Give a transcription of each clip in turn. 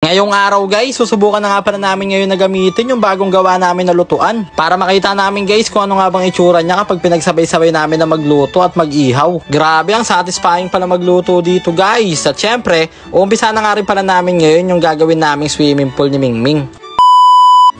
Ngayong araw guys, susubukan na nga pala namin ngayon na gamitin yung bagong gawa namin na lutuan para makita namin guys kung ano nga bang itsura niya kapag pinagsabay-sabay namin na magluto at mag-ihaw. Grabe, ang satisfying pala magluto dito guys. At syempre, uumpisa na nga rin pala namin ngayon yung gagawin naming swimming pool ni Mingming.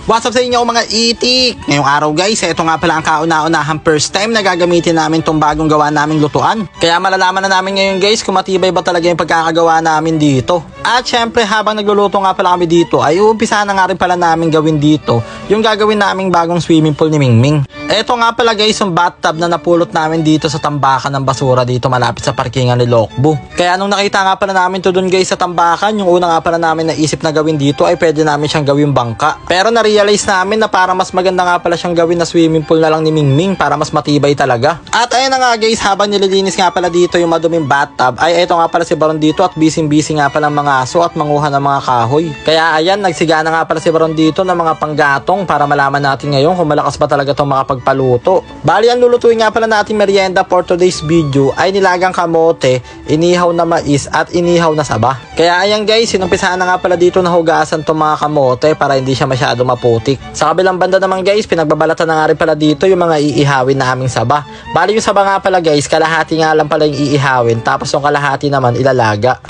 What's up sa inyo mga itik? Ngayong araw guys, ito nga pala ang kauna-unahang first time na gagamitin namin tong bagong gawa naming lutuan. Kaya malalaman na namin ngayon guys kung matibay ba talaga yung pagkakagawa namin dito. At syempre habang nagluluto nga pala kami dito ay uumpisa na nga rin pala namin gawin dito yung gagawin naming bagong swimming pool ni Mingming. Ito nga pala guys yung bathtub na napulot namin dito sa tambakan ng basura dito malapit sa parkingan ni Lokbo. Kaya nung nakita nga pala namin to dun guys sa tambakan, yung una nga pala namin naisip na gawin dito ay pwede namin siyang gawin bangka. Pero na-realize namin na para mas maganda nga pala siyang gawin na swimming pool na lang ni Mingming para mas matibay talaga. At ayun na nga guys, habang nililinis nga pala dito yung maduming bathtub ay ito nga pala si Baron dito at busy nga pala mga aso at manguha ng mga kahoy. Kaya ayan, nagsigana nga pala si Baron dito ng mga panggatong para malaman natin ngayon kung malakas ba talaga itong makapagpaluto. Bali, ang lulutuin nga pala natin merienda for today's video ay nilagang kamote, inihaw na mais at inihaw na saba. Kaya ayan guys, sinumpisahan na nga pala dito na hugasan itong mga kamote para hindi siya masyado maputik. Sa kabilang banda naman guys, pinagbabalatan na nga rin pala dito yung mga iihawin na aming saba. Bali, yung saba nga pala guys, kalahati nga lang pala yung iihawin tapos yung kalahati naman ilalaga.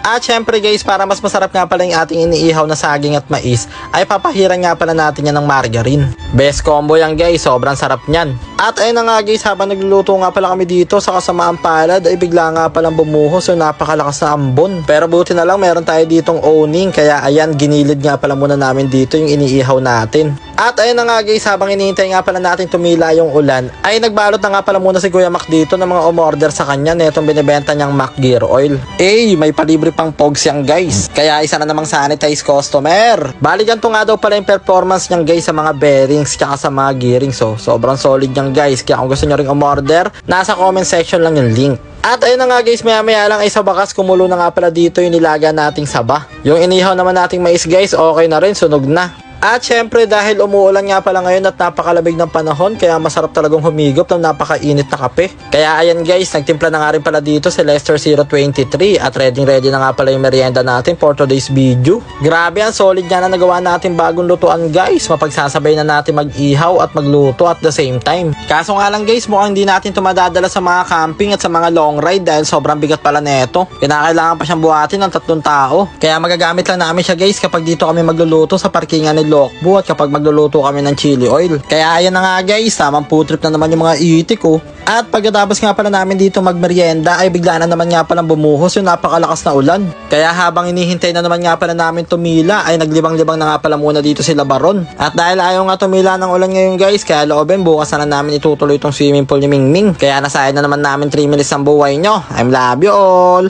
At syempre guys, para mas masarap nga pala yung ating iniihaw na saging at mais, ay papahiran nga pala natin yan ng margarine. Best combo yan guys, sobrang sarap nyan. At ayun na nga guys, habang nagluluto nga pala kami dito sa kasamaan palad, ay bigla nga palang bumuhos yung napakalakas na ambon. Pero buti na lang meron tayo ditong owning, kaya ayan, ginilid nga pala muna namin dito yung iniihaw natin. At ayun na nga guys, habang hinihintay nga pala natin tumila yung ulan, ay nagbalot na nga pala muna si Kuya Mac dito ng mga umorder sa kanya netong binibenta niyang Mac Gear Oil. May palibre pang pogs yan guys, kaya isa na namang sanitize customer. Bali, ganito nga daw pala yung performance niyan guys sa mga bearings tsaka sa mga gearings. So sobrang solid niyan guys, kaya kung gusto nyo ring umorder, nasa comment section lang yung link. At ayun na nga guys, maya lang ay sa bakas kumulo na nga pala dito yung nilaga nating saba. Yung inihaw naman nating mais guys, okay na rin, sunog na. At syempre dahil umuulan nga pala ngayon at napakalamig ng panahon, kaya masarap talagang humigop ng napakainit na kape. Kaya ayan guys, nagtimpla na nga rin pala dito si Lester 023 at ready na nga pala yung merienda natin for today's video. Grabe, ang solid nga na nagawa natin bagong lutuan guys. Mapagsasabay na natin mag-ihaw at magluto at the same time. Kaso nga lang guys, mukhang hindi natin ito madadala sa mga camping at sa mga long ride dahil sobrang bigat pala neto. Kinakailangan pa siyang buhatin ng 3 tao. Kaya magagamit lang namin siya guys kapag dito kami magluluto sa parkingan ni Lokbo at kapag magluluto kami ng chili oil. Kaya ayan na nga guys, tamang food trip na naman yung mga itik oh. At pagkatapos nga pala namin dito magmerienda ay bigla na naman nga palang bumuhos yung napakalakas na ulan. Kaya habang inihintay na naman nga pala namin tumila ay naglibang-libang na nga pala muna dito sila Baron. At dahil ayaw nga tumila ng ulan ngayon guys, kaya loobin bukas na namin itutuloy itong swimming pool ni Mingming. Kaya nasayad na naman namin 3 minutes ang buhay nyo. I love you all.